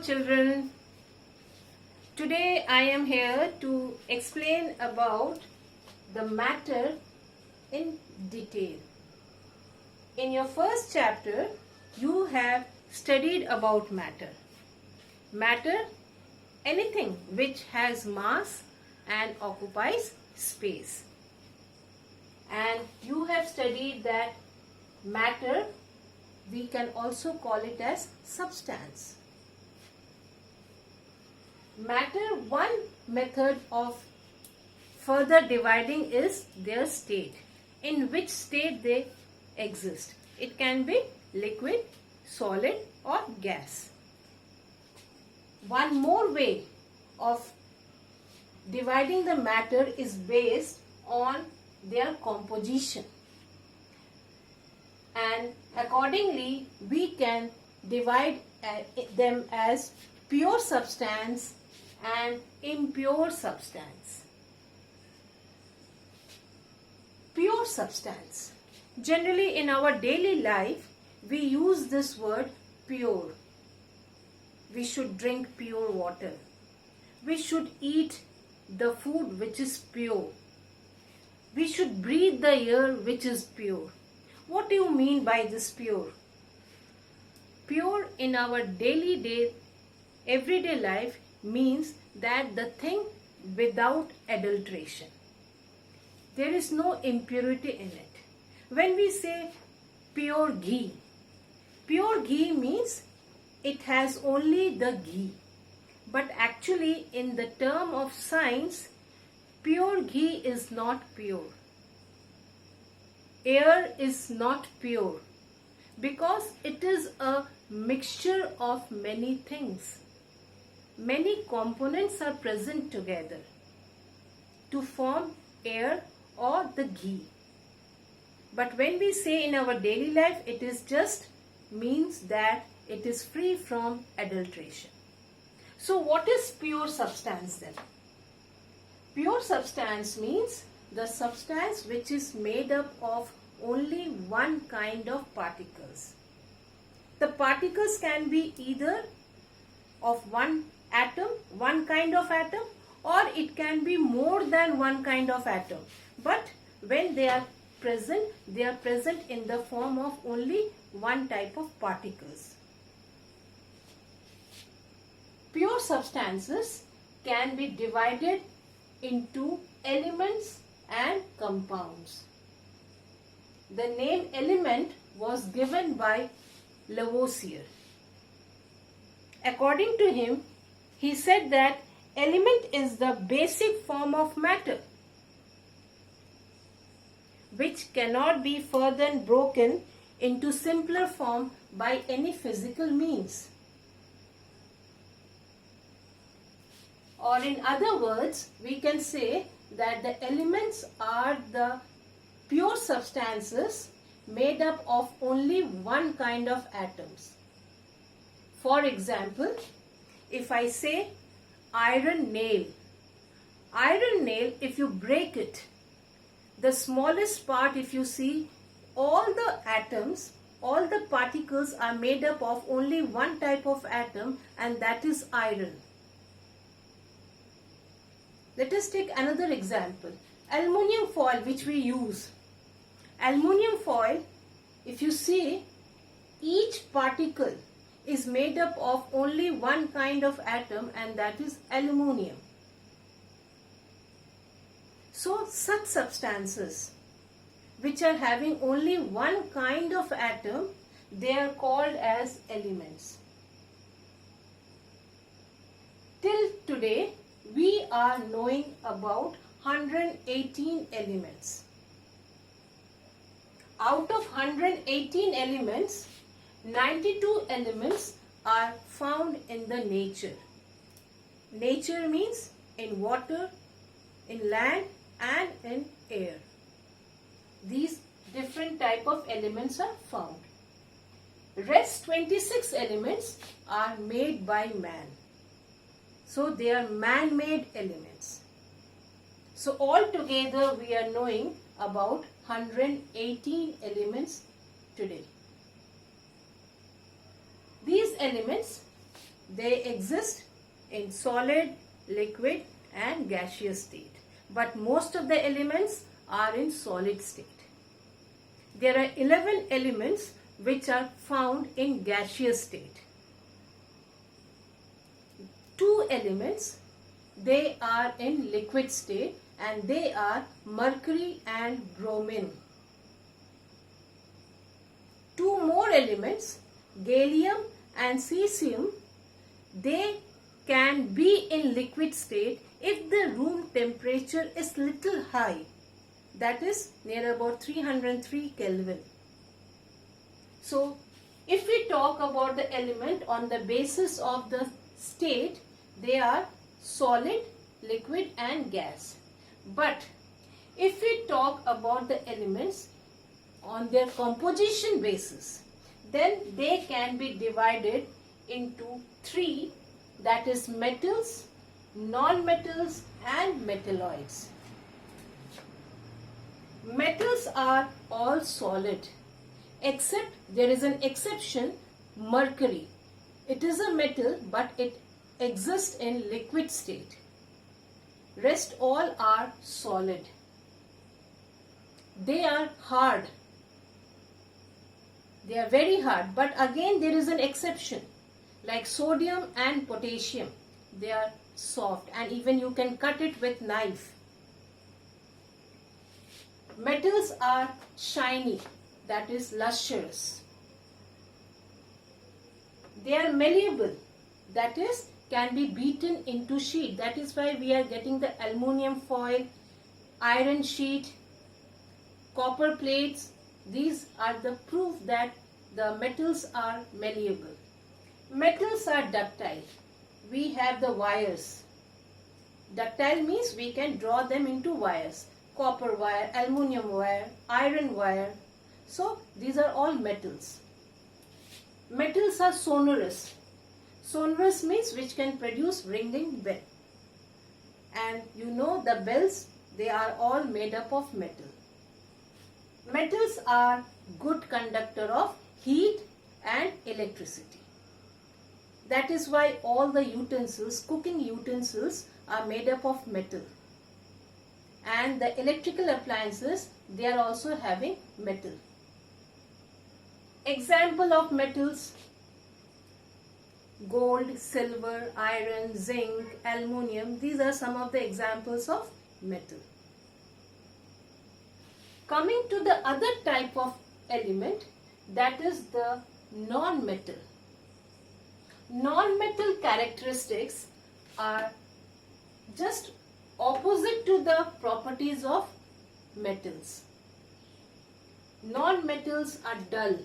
children. Today I am here to explain about the matter in detail. In your first chapter, you have studied about matter. Matter, anything which has mass and occupies space. And you have studied that matter, we can also call it as substance. Matter, one method of further dividing is their state, in which state they exist. It can be liquid, solid or gas. One more way of dividing the matter is based on their composition, and accordingly we can divide them as pure substance and impure substance. Pure substance. Generally in our daily life we use this word pure. We should drink pure water. We should eat the food which is pure. We should breathe the air which is pure. What do you mean by this pure? Pure in our everyday life means that the thing without adulteration. There is no impurity in it. When we say pure ghee means it has only the ghee. But actually in the term of science, pure ghee is not pure. Air is not pure because it is a mixture of many things. Many components are present together to form air or the ghee. But when we say in our daily life, it is just means that it is free from adulteration. So what is pure substance then? Pure substance means the substance which is made up of only one kind of particles. The particles can be either of one atom, one kind of atom, or it can be more than one kind of atom. But when they are present in the form of only one type of particles. Pure substances can be divided into elements and compounds. The name element was given by Lavoisier. According to him, he said that element is the basic form of matter which cannot be further broken into simpler form by any physical means. Or in other words, we can say that the elements are the pure substances made up of only one kind of atoms. For example, if I say iron nail, if you break it, the smallest part, if you see, all the atoms, all the particles are made up of only one type of atom, and that is iron. Let us take another example. Aluminium foil which we use. Aluminium foil, if you see, each particle is made up of only one kind of atom, and that is aluminium. So such substances which are having only one kind of atom, they are called as elements. Till today, we are knowing about 118 elements. Out of 118 elements, 92 elements are found in the nature. Nature means in water, in land and in air. These different type of elements are found. Rest 26 elements are made by man. So they are man-made elements. So altogether we are knowing about 118 elements today. These elements They exist in solid, liquid and gaseous state. But most of the elements are in solid state. There are 11 elements which are found in gaseous state. 2 elements, they are in liquid state, and they are mercury and bromine. 2 more elements, gallium and cesium, they can be in liquid state if the room temperature is little high, that is near about 303 Kelvin. So if we talk about the element on the basis of the state, they are solid, liquid and gas. But if we talk about the elements on their composition basis, then they can be divided into 3, that is metals, non-metals and metalloids. Metals are all solid, except there is an exception, mercury. It is a metal but it exists in liquid state. Rest all are solid. They are hard. They are very hard, but again there is an exception, like sodium and potassium. They are soft and even you can cut it with knife. Metals are shiny, that is lustrous. They are malleable, that is can be beaten into sheet. That is why we are getting the aluminium foil, iron sheet, copper plates. These are the proof that the metals are malleable. Metals are ductile. We have the wires. Ductile means we can draw them into wires. Copper wire, aluminium wire, iron wire. So these are all metals. Metals are sonorous. Sonorous means which can produce ringing bell. And you know the bells, they are all made up of metal. Metals are good conductor of heat and electricity. That is why all the utensils, cooking utensils, are made up of metal. And the electrical appliances, they are also having metal. Example of metals: gold, silver, iron, zinc, aluminium. These are some of the examples of metal. Coming to the other type of element, that is the non-metal. Non-metal characteristics are just opposite to the properties of metals. Non-metals are dull.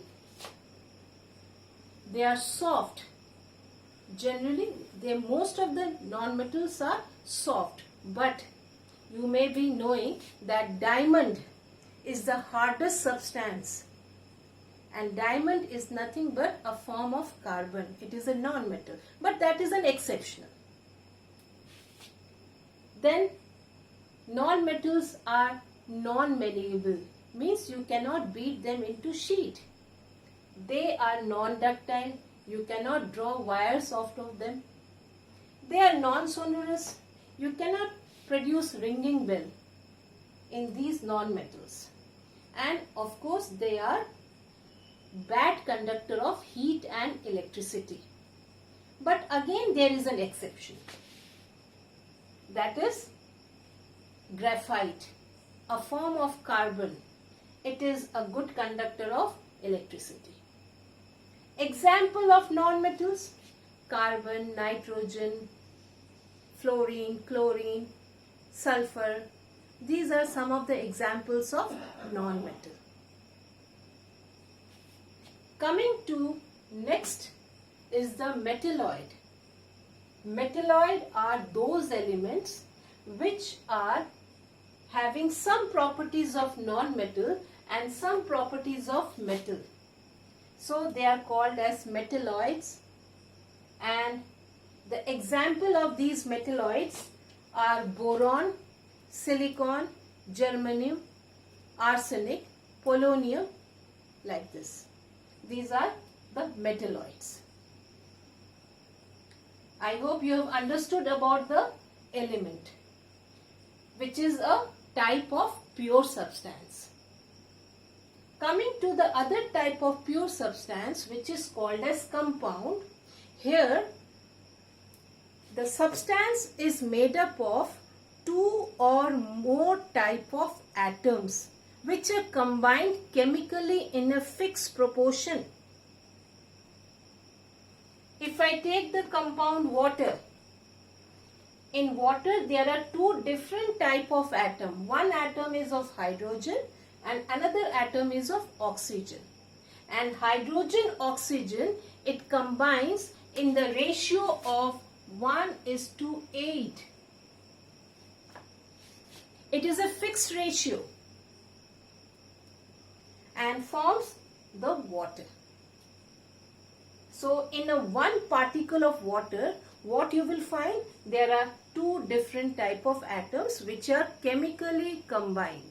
They are soft. Generally, most of the non-metals are soft. But you may be knowing that diamond is the hardest substance. And diamond is nothing but a form of carbon. It is a non-metal. But that is an exceptional. Then non-metals are non-malleable. Means you cannot beat them into sheet. They are non-ductile. You cannot draw wires out of them. They are non-sonorous. You cannot produce ringing bell in these non-metals. And of course they are bad conductor of heat and electricity. But again there is an exception. That is graphite, a form of carbon. It is a good conductor of electricity. Example of non-metals: carbon, nitrogen, fluorine, chlorine, sulfur. These are some of the examples of non-metal. Coming to next is the metalloid. Metalloid are those elements which are having some properties of non-metal and some properties of metal. So they are called as metalloids, and the example of these metalloids are boron, silicon, germanium, arsenic, polonium, like this. These are the metalloids. I hope you have understood about the element, which is a type of pure substance. Coming to the other type of pure substance, which is called as compound. Here the substance is made up of two or more type of atoms which are combined chemically in a fixed proportion. If I take the compound water, in water there are two different type of atom. One atom is of hydrogen and another atom is of oxygen. And hydrogen oxygen, it combines in the ratio of 1:8. It is a fixed ratio and forms the water. So in a one particle of water, what you will find? There are two different type of atoms which are chemically combined.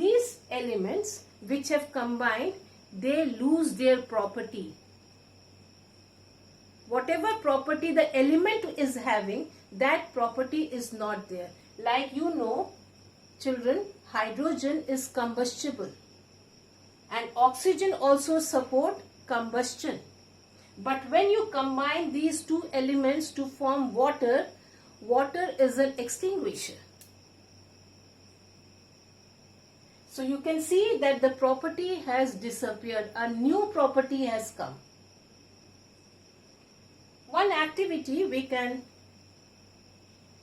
These elements which have combined, they lose their property. Whatever property the element is having, that property is not there. Like you know, children, hydrogen is combustible and oxygen also support combustion. But when you combine these two elements to form water, water is an extinguisher. So you can see that the property has disappeared. A new property has come. One activity we can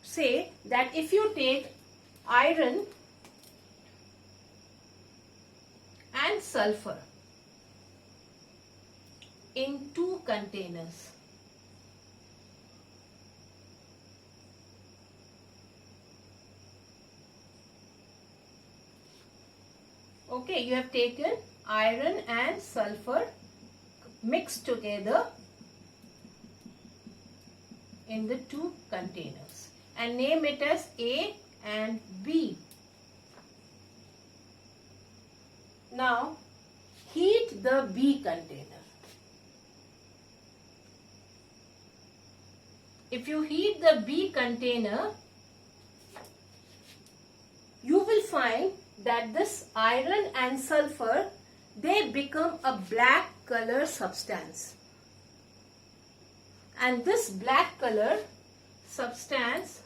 say that if you take iron and sulfur in two containers, okay, you have taken iron and sulfur mixed together in the two containers and name it as A and B. Now heat the B container. If you heat the B container, you will find that this iron and sulfur, they become a black color substance. And this black color substance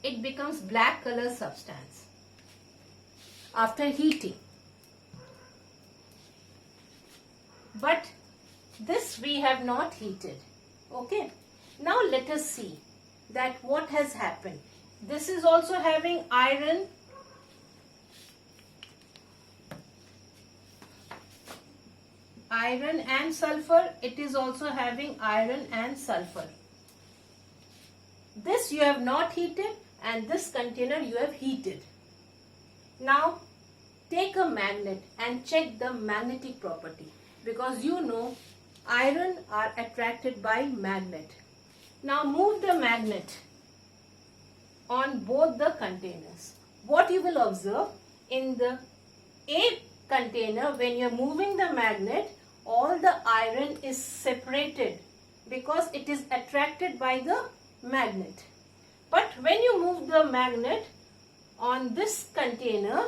it becomes black color substance after heating. But this we have not heated. Okay. Now let us see that what has happened. This is also having iron and sulfur. It is also having iron and sulfur. This you have not heated and this container you have heated. Now take a magnet and check the magnetic property, because you know iron are attracted by magnet. Now move the magnet on both the containers. What you will observe, in the A container, when you are moving the magnet, all the iron is separated because it is attracted by the magnet. But when you move the magnet on this container,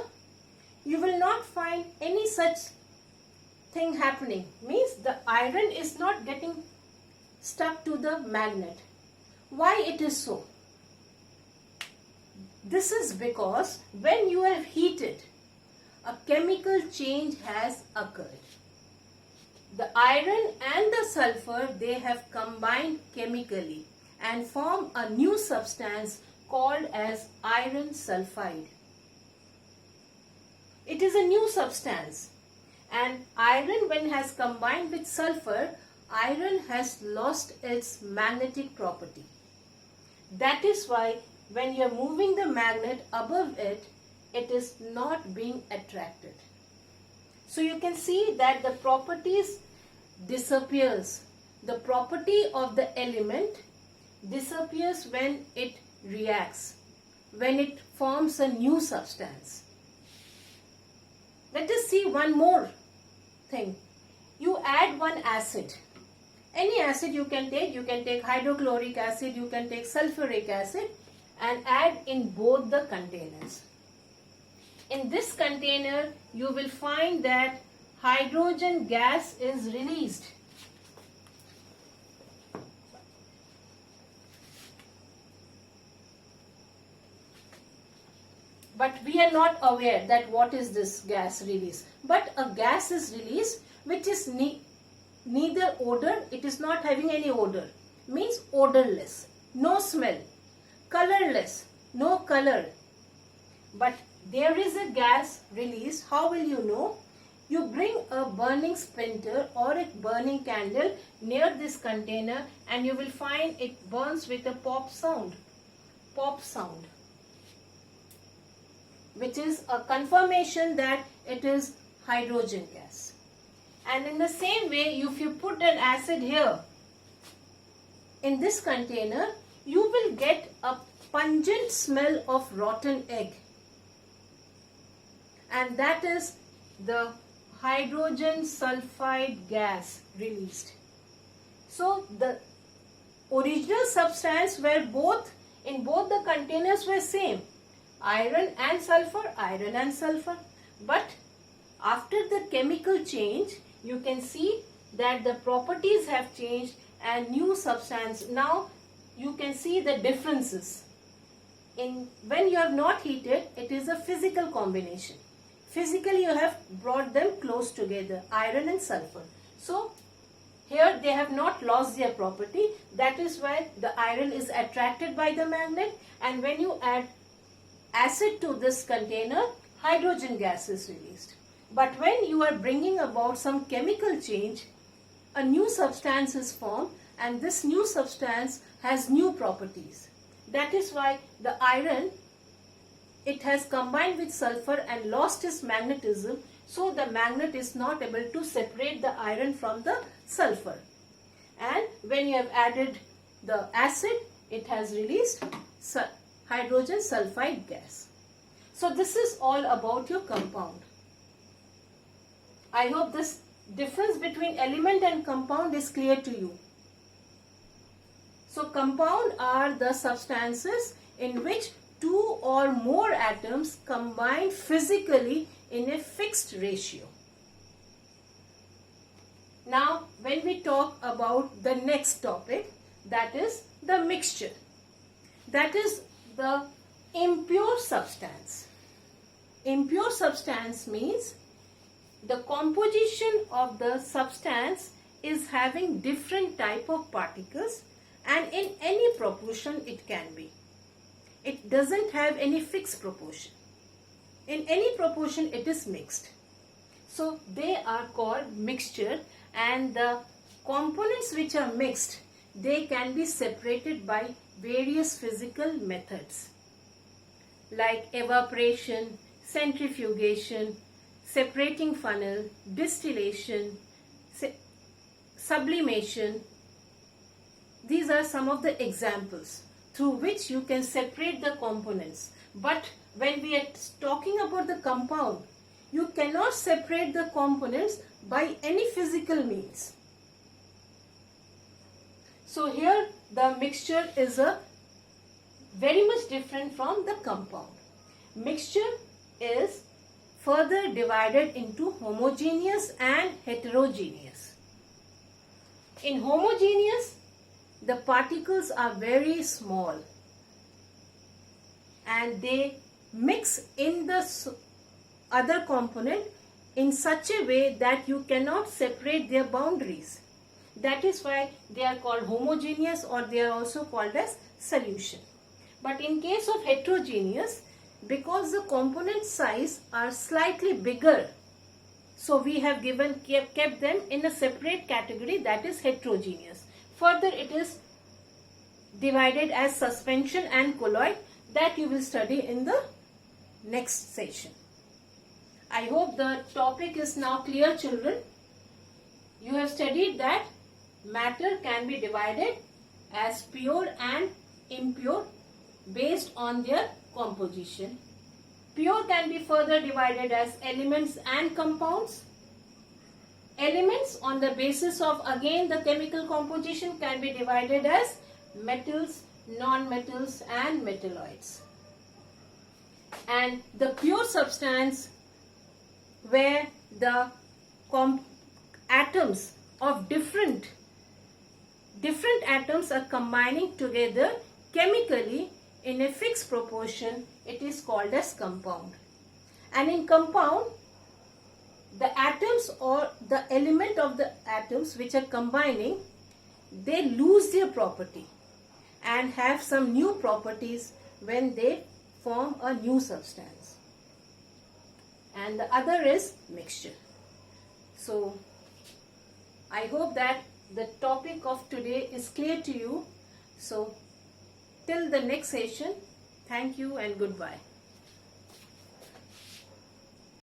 you will not find any such thing happening. Means the iron is not getting stuck to the magnet. Why it is so? This is because when you have heated, a chemical change has occurred. The iron and the sulfur, they have combined chemically and form a new substance called as iron sulfide. It is a new substance, and iron, when has combined with sulfur, iron has lost its magnetic property. That is why when you are moving the magnet above it, it is not being attracted. So you can see that the properties disappears. The property of the element disappears when it reacts when it forms a new substance. Let us see one more thing. You add one acid. Any acid you can take hydrochloric acid, you can take sulfuric acid and add in both the containers. In this container, you will find that hydrogen gas is released. But we are not aware that what is this gas release. But a gas is released which is neither odor, it is not having any odor. Means odorless, no smell, colorless, no color. But there is a gas release. How will you know? You bring a burning splinter or a burning candle near this container and you will find it burns with a pop sound, which is a confirmation that it is hydrogen gas. And in the same way, if you put an acid here in this container, you will get a pungent smell of rotten egg. And that is the hydrogen sulfide gas released. So the original substance were in both the containers were same. Iron and sulfur. But after the chemical change, you can see that the properties have changed and new substance. Now you can see the differences. When you have not heated, it is a physical combination. Physically you have brought them close together, iron and sulfur. So here they have not lost their property. That is why the iron is attracted by the magnet, and when you add acid to this container, hydrogen gas is released. But when you are bringing about some chemical change, a new substance is formed and this new substance has new properties. That is why the iron, it has combined with sulfur and lost its magnetism, so the magnet is not able to separate the iron from the sulfur. And when you have added the acid, it has released hydrogen sulfide gas. So this is all about your compound. I hope this difference between element and compound is clear to you. So compound are the substances in which two or more atoms combine physically in a fixed ratio. Now when we talk about the next topic, that is the mixture. That is the impure substance. Impure substance means the composition of the substance is having different type of particles, and in any proportion it can be. It doesn't have any fixed proportion. In any proportion it is mixed. So they are called mixture, and the components which are mixed, they can be separated by various physical methods like evaporation, centrifugation, separating funnel, distillation, sublimation. These are some of the examples through which you can separate the components. But when we are talking about the compound, you cannot separate the components by any physical means. So here the mixture is very much different from the compound. Mixture is further divided into homogeneous and heterogeneous. In homogeneous, the particles are very small and they mix in the other component in such a way that you cannot separate their boundaries. That is why they are called homogeneous, or they are also called as solution. But in case of heterogeneous, because the component size are slightly bigger, so we have kept them in a separate category, that is heterogeneous. Further, it is divided as suspension and colloid, that you will study in the next session. I hope the topic is now clear, children. You have studied that matter can be divided as pure and impure, based on their composition. Pure can be further divided as elements and compounds. Elements on the basis of again the chemical composition can be divided as metals, non-metals and metalloids. And the pure substance where the atoms of different atoms are combining together chemically in a fixed proportion, it is called as compound. And in compound, the atoms or the element of the atoms which are combining, they lose their property and have some new properties when they form a new substance. And the other is mixture. So I hope that the topic of today is clear to you. So till the next session, thank you and goodbye.